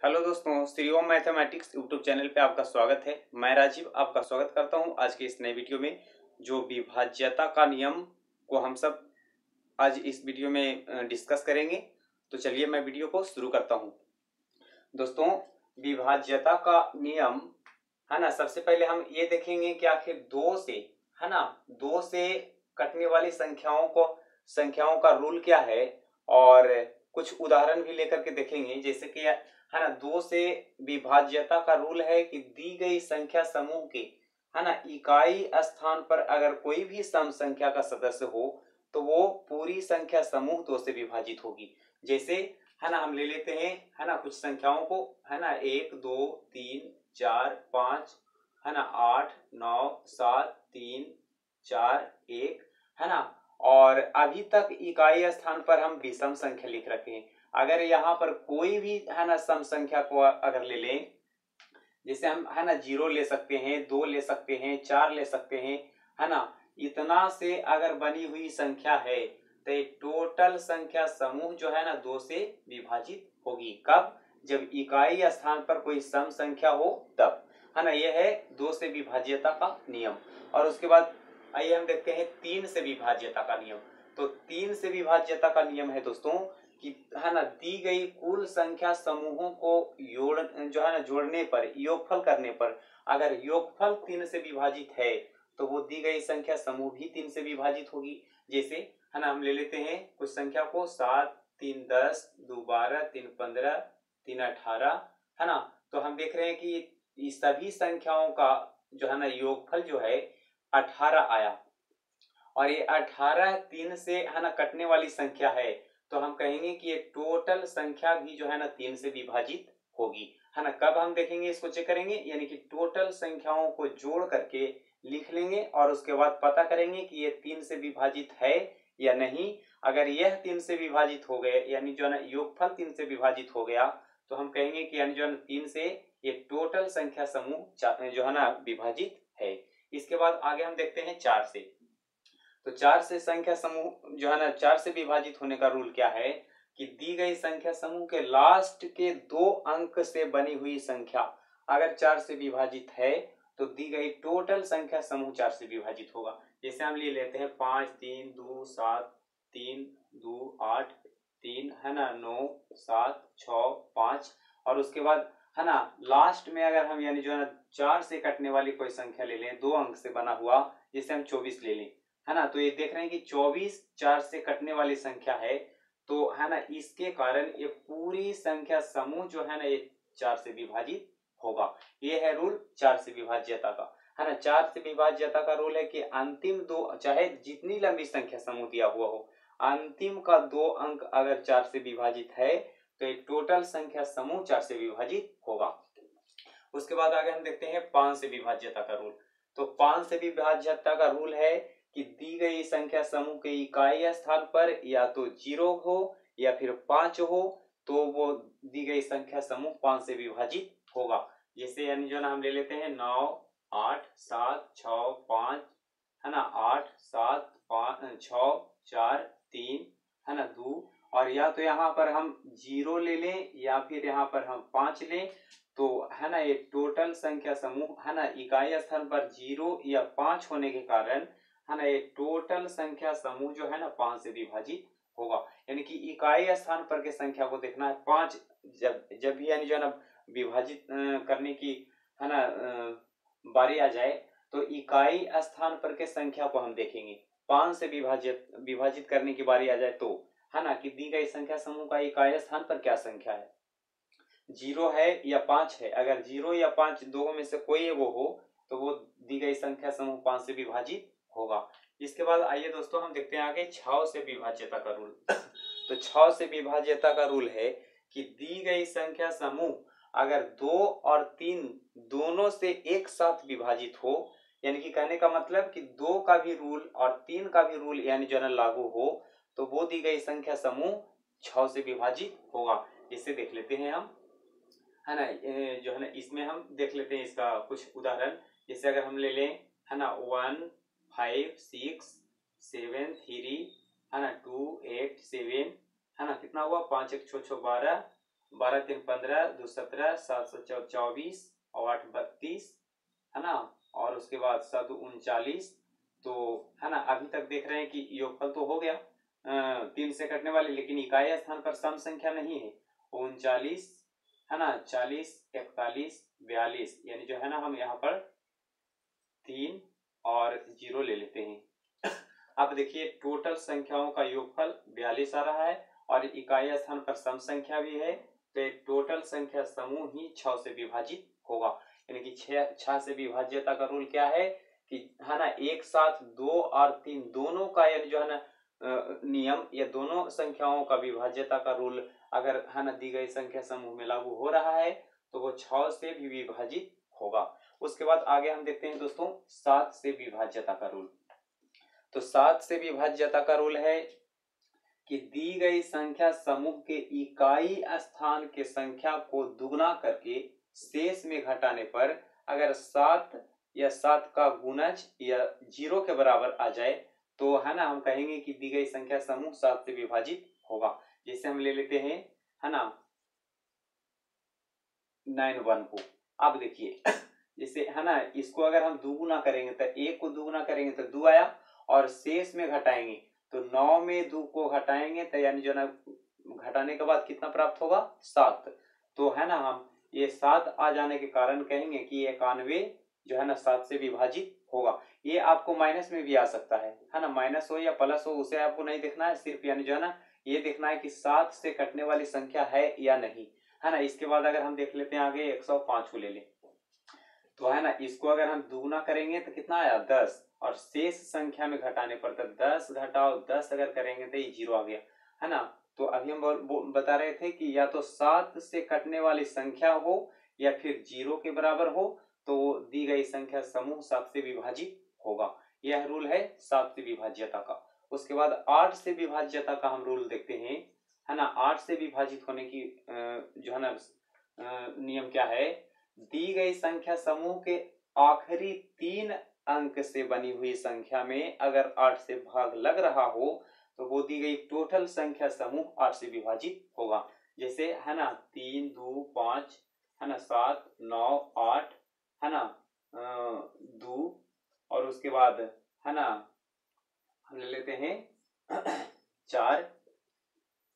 Hello दोस्तों, Shri Om mathematics YouTube channel पे आपका स्वागत है। मैं राजीव आपका स्वागत करता हूं आज के इस नए वीडियो में। जो विभाज्यता का नियम को हम सब आज इस वीडियो में डिस्कस करेंगे। तो चलिए मैं वीडियो को शुरू करता हूं। दोस्तों, विभाज्यता का नियम है ना, सबसे पहले हम ये देखेंगे कि आखिर दो से है ना, दो से कटने वाली संख्याओं का रूल क्या है, और कुछ उदाहरण भी लेकर के देखेंगे। जैसे कि है ना, दो से विभाज्यता का रूल है कि दी गई संख्या समूह के है ना इकाई स्थान पर अगर कोई भी सम संख्या का सदस्य हो तो वो पूरी संख्या समूह दो से विभाजित होगी। जैसे है ना, हम ले लेते हैं है ना कुछ संख्याओं को, है ना 1 2 3 4 5 है ना 8 9 7 3 4 1 है ना। और अभी तक इकाई स्थान पर हम विषम संख्या लिख रखे हैं। अगर यहाँ पर कोई भी है ना सम संख्या को अगर ले लें, जैसे हम है ना 0 ले सकते हैं, 2 ले सकते हैं, 4 ले सकते हैं, है ना। इतना से अगर बनी हुई संख्या है तो टोटल संख्या समूह जो है ना 2 से विभाजित होगी। कब? जब इकाई स्थान पर कोई सम संख्या हो तब, है ना। यह है 2 से विभाज्यता का नियम। और उसके बाद आइए हम देखते हैं 3 से विभाज्यता का नियम। तो 3 से विभाज्यता का नियम है दोस्तों कि है ना दी गई कुल संख्या समूहों को जोड़ने पर, योगफल करने पर, अगर योगफल 3 से विभाजित है तो वो दी गई संख्या समूह भी 3 से विभाजित होगी। जैसे है ना, हम ले लेते हैं कुछ संख्या को 7 3 10 2 12 3 15 3 18 है ना। तो हम देख रहे हैं कि इस सभी संख्याओं का जो है ना योगफल जो है 18 आया, और ये 18 3 से है ना कटने वाली संख्या है। तो हम कहेंगे कि ये टोटल संख्या भी जो है ना 3 से विभाजित होगी, है ना। कब हम देखेंगे, इसको चेक करेंगे, यानी कि टोटल संख्याओं को जोड़ करके लिख लेंगे और उसके बाद पता करेंगे कि ये 3 से विभाजित है या नहीं। अगर यह 3 से विभाजित हो गए, यानी जो है ना योगफल 3 से विभाजित हो गया, तो हम कहेंगे कि यानी जो है 3 से ये टोटल संख्या समूह जो है ना विभाजित है। इसके बाद आगे हम देखते हैं 4 से। तो 4 से संख्या समूह जो है ना 4 से विभाजित होने का रूल क्या है कि दी गई संख्या समूह के लास्ट के 2 अंक से बनी हुई संख्या अगर 4 से विभाजित है तो दी गई टोटल संख्या समूह 4 से विभाजित होगा। जैसे हम ले लेते हैं 5 3 2 7 3 2 8 3 है ना 9 7 6 5, और उसके बाद है ना लास्ट में अगर हम यानी जो है ना 4 से कटने वाली कोई संख्या ले लें 2 अंक से बना हुआ, जैसे हम 24 ले लें, है ना। तो ये देख रहे हैं कि 24 4 से कटने वाली संख्या है, तो है ना इसके कारण ये पूरी संख्या समूह जो है ना ये 4 से विभाजित होगा। ये है रूल 4 से विभाज्यता का, है ना। 4 से विभाज्यता का रूल है कि अंतिम दो, चाहे जितनी लंबी संख्या समूह दिया हुआ हो, अंतिम का 2 अंक अगर 4 से विभाजित है तो ये टोटल संख्या समूह 4 से विभाजित होगा। उसके बाद आगे हम देखते हैं 5 से विभाज्यता का रूल। तो 5 से विभाज्यता का रूल है कि दी गई संख्या समूह के इकाई स्थान पर या तो 0 हो या फिर 5 हो तो वो दी गई संख्या समूह 5 से विभाजित होगा। जैसे यानी जो ना हम ले लेते हैं 9 8 7 6 5 है ना 8 7 5 6 4 3 है ना 2, और या तो यहाँ पर हम 0 ले लें या फिर यहाँ पर हम 5 लें, तो है ना ये टोटल संख्या समूह है ना इकाई स्थान पर 0 या 5 होने के कारण है ना ये टोटल संख्या समूह जो है ना 5 से विभाजित होगा। यानी कि इकाई स्थान पर के संख्या को देखना है 5, जब भी यानी जो है ना विभाजित करने की है ना बारी आ जाए तो इकाई स्थान पर के संख्या को हम देखेंगे। 5 से विभाजित करने की बारी आ जाए तो है ना कि दी गई संख्या समूह का इकाई स्थान पर क्या संख्या है, 0 है या 5 है। अगर 0 या 5 दो में से कोई वो हो तो वो दी गई संख्या समूह 5 से विभाजित होगा। इसके बाद आइए दोस्तों हम देखते हैं आगे 6 से विभाज्यता का रूल। तो 6 से विभाज्यता का रूल है कि दी गई संख्या समूह अगर 2 और 3 दोनों से एक साथ विभाजित हो, यानी कि कहने का मतलब कि 2 का भी रूल और 3 का भी रूल यानी जो है लागू हो, तो वो दी गई संख्या समूह 6 से विभाजित होगा। इसे देख लेते हैं हम, है ना जो है ना इसमें हम देख लेते हैं इसका कुछ उदाहरण। जैसे अगर हम ले लें है ना 1 5 6 7 3 है ना 2 8 7 है ना, कितना हुआ 5 1 6 6 12 12 3 15, 2 17, 7 24 और 8 32, है ना। और उसके बाद 7 39, तो है ना अभी तक देख रहे हैं कि योगफल तो हो गया 3 से कटने वाले, लेकिन इकाई स्थान पर सम संख्या नहीं है। 39, है ना, 40, 41, 42, यानी जो है ना हम यहाँ पर 3 और 0 ले लेते हैं। अब देखिए टोटल संख्याओं का योगफल 42 आ रहा है और इकाई स्थान पर सम संख्या भी है, तो टोटल संख्या समूह ही 6 से विभाजित होगा। यानी कि 6 से विभाज्यता का रूल क्या है कि है ना एक साथ 2 और 3 दोनों का यानी जो है ना नियम या दोनों संख्याओं का विभाज्यता का रूल अगर है ना दी गई संख्या समूह में लागू हो रहा है तो वो 6 से भी विभाजित होगा। उसके बाद आगे हम देखते हैं दोस्तों 7 से विभाज्यता का रूल। तो 7 से विभाज्यता का रूल है कि दी गई संख्या समूह के इकाई स्थान के संख्या को दुगना करके शेष में घटाने पर अगर 7 या 7 का गुणज या 0 के बराबर आ जाए तो है ना हम कहेंगे कि दी गई संख्या समूह 7 से विभाजित होगा। जैसे हम ले लेते हैं है ना 9 1 को। अब देखिए जैसे है ना इसको अगर हम दुगुना करेंगे तो 1 को दुगुना करेंगे तो 2 आया और शेष में घटाएंगे तो 9 में 2 को घटाएंगे तो यानी जो ना घटाने के बाद कितना प्राप्त होगा 7। तो है ना हम ये 7 आ जाने के कारण कहेंगे कि 91 जो है ना 7 से विभाजित होगा। ये आपको माइनस में भी आ सकता है ना, माइनस हो या प्लस हो उसे आपको नहीं देखना है, सिर्फ यानी जो है ना ये देखना है कि 7 से कटने वाली संख्या है या नहीं, है ना। इसके बाद अगर हम देख लेते हैं आगे 105 को ले लें तो है ना इसको अगर हम दुगुना करेंगे तो कितना आया 10 और शेष संख्या में घटाने पर तो 10 घटाओ 10 अगर करेंगे तो ये 0 आ गया, है ना। तो अभी हम बता रहे थे कि या तो 7 से कटने वाली संख्या हो या फिर 0 के बराबर हो तो दी गई संख्या समूह 7 से विभाजित होगा। यह रूल है 7 से विभाज्यता का। उसके बाद 8 से विभाज्यता का हम रूल देखते हैं, है ना। 8 से विभाजित होने की जो है ना नियम क्या है, दी गई संख्या समूह के आखिरी 3 अंक से बनी हुई संख्या में अगर 8 से भाग लग रहा हो तो वो दी गई टोटल संख्या समूह 8 से विभाजित होगा। जैसे है ना 3 2 5, है ना 7 9 8, है ना 2 और उसके बाद है ना हम ले लेते हैं 4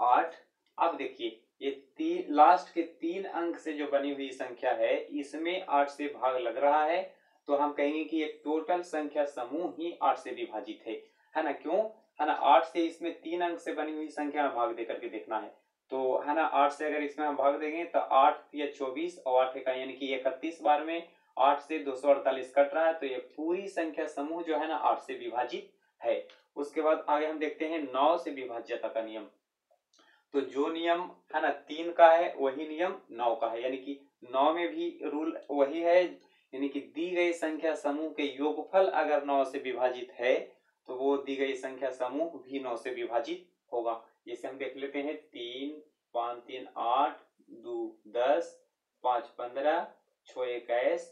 8। अब देखिए ये लास्ट के 3 अंक से जो बनी हुई संख्या है इसमें 8 से भाग लग रहा है तो हम कहेंगे कि ये टोटल संख्या समूह ही 8 से विभाजित है ना। क्यों, है ना 8 से इसमें 3 अंक से बनी हुई संख्या में भाग दे करके देखना है। तो है ना 8 से अगर इसमें हम भाग देंगे तो 8 या 24 और 8 का यानी कि 31 बार में 8 से 248 कट रहा है तो ये पूरी संख्या समूह जो है ना 8 से विभाजित है। उसके बाद आगे हम देखते हैं 9 से विभाज्यता का नियम। तो जो नियम है ना 3 का है वही नियम 9 का है, यानी कि 9 में भी रूल वही है, यानी कि दी गई संख्या समूह के योगफल अगर 9 से विभाजित है तो वो दी गई संख्या समूह भी 9 से विभाजित होगा। जैसे हम देख लेते हैं 3 5 3 8 2 10 5 15 6 21,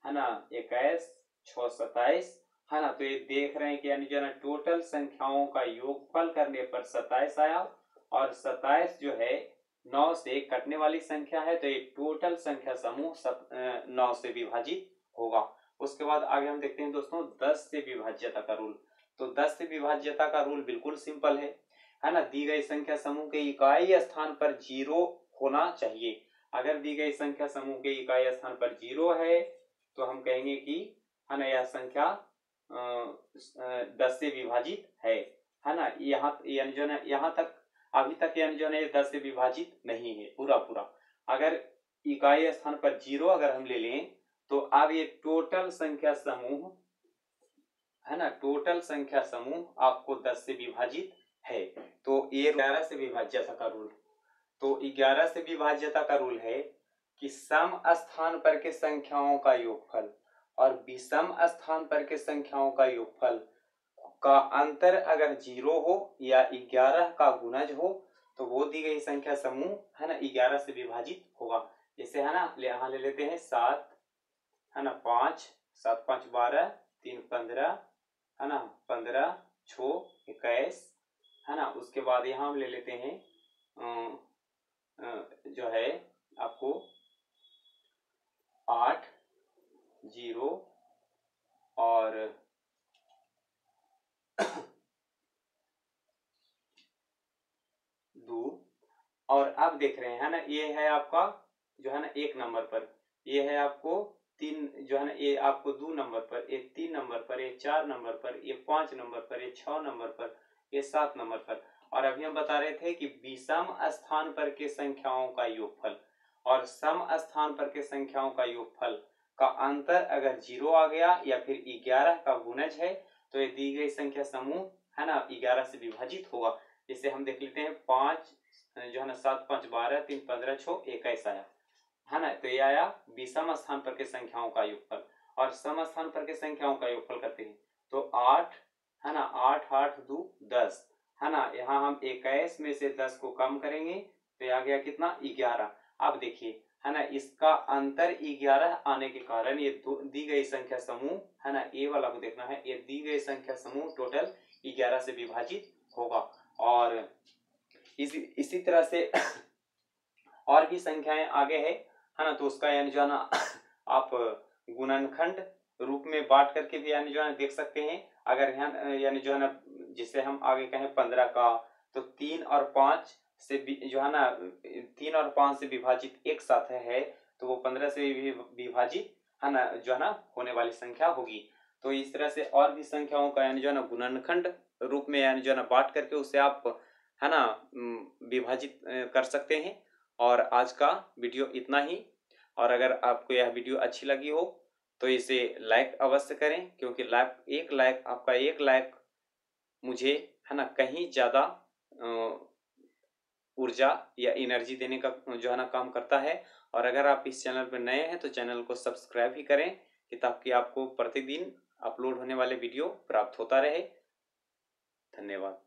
है ना 21 6 27, है ना। तो ये देख रहे हैं कि यानी जो ना टोटल संख्याओं का योगफल करने पर 27 आया और 27 जो है 9 से कटने वाली संख्या है तो ये टोटल संख्या समूह 9 से विभाजित होगा। उसके बाद आगे हम देखते हैं दोस्तों 10 से विभाज्यता का रूल। तो 10 से विभाज्यता का रूल बिल्कुल सिंपल है ना। दी गई संख्या समूह के इकाई स्थान पर 0 होना चाहिए। अगर दी गई संख्या समूह के इकाई स्थान पर 0 है तो हम कहेंगे कि है ना यह संख्या 10 से विभाजित है ना। यानी जो ना यहाँ तक अभी तक यानी जो है 10 से विभाजित नहीं है पूरा पूरा। अगर इकाई स्थान पर 0 अगर हम ले लें तो अब ये टोटल संख्या समूह है ना, टोटल संख्या समूह आपको 10 से विभाजित है। तो ये 11 से विभाज्यता का रूल। तो 11 से विभाज्यता का रूल है कि सम स्थान पर के संख्याओं का योगफल और विषम स्थान पर के संख्याओं का योगफल का अंतर अगर 0 हो या 11 का गुणज हो तो वो दी गई संख्या समूह है ना 11 से विभाजित होगा। जैसे है ना यहाँ ले लेते हैं 7, है ना 5 7 5 12 3 15, है ना 15 6 21, है ना। उसके बाद यहाँ हम ले लेते हैं जो है आपको 8 0 और 2 और अब देख रहे हैं ना, ये है आपका जो है ना 1 नंबर पर, ये है आपको 3 जो है ना, ये आपको 2 नंबर पर, ये 3 नंबर पर, ये 4 नंबर पर, ये 5 नंबर पर, ये 6 नंबर पर, ये 7 नंबर पर। और अभी हम बता रहे थे कि विषम स्थान पर के संख्याओं का योगफल और सम स्थान पर के संख्याओं का योगफल का अंतर अगर 0 आ गया या फिर 11 का गुणज है तो ये दी गई संख्या समूह है ना 11 से विभाजित होगा। इसे हम देख लेते हैं, 5 जो है ना 7 5 12 3 15 6 21 आया है ना, तो ये आया विषम स्थान पर के संख्याओं का योगफल। और सम स्थान पर के संख्याओं का योगफल करते हैं तो 8 है ना, 8 8 2 10 है ना, यहाँ हम 21 में से 10 को कम करेंगे तो आ गया कितना 11। अब देखिए है ना, इसका अंतर 11 आने के कारण ये दी गई संख्या समूह है ना, ए वाला को देखना है, ये दी गई संख्या समूह टोटल 11 से विभाजित होगा। और इसी तरह से और भी संख्याएं आगे है ना, तो उसका यानी जो है ना आप गुणनखंड रूप में बांट करके भी यानी जो है देख सकते हैं। अगर यहाँ यानी जो है ना, जिसे हम आगे कहें 15 का, तो 3 और 5 से जो है ना 3 और 5 से विभाजित एक साथ है तो वो 15 से विभाजित है ना जो है ना होने वाली संख्या होगी। तो इस तरह से और भी संख्याओं का यानी जो है ना गुणनखंड रूप में यानी जो है ना बांट करके उसे आप है ना विभाजित कर सकते हैं। और आज का वीडियो इतना ही। और अगर आपको यह वीडियो अच्छी लगी हो तो इसे लाइक अवश्य करें, क्योंकि आपका एक लाइक मुझे है ना कहीं ज़्यादा ऊर्जा या एनर्जी देने का जो है ना काम करता है। और अगर आप इस चैनल पर नए हैं तो चैनल को सब्सक्राइब ही करें ताकि आपको प्रतिदिन अपलोड होने वाले वीडियो प्राप्त होता रहे। धन्यवाद।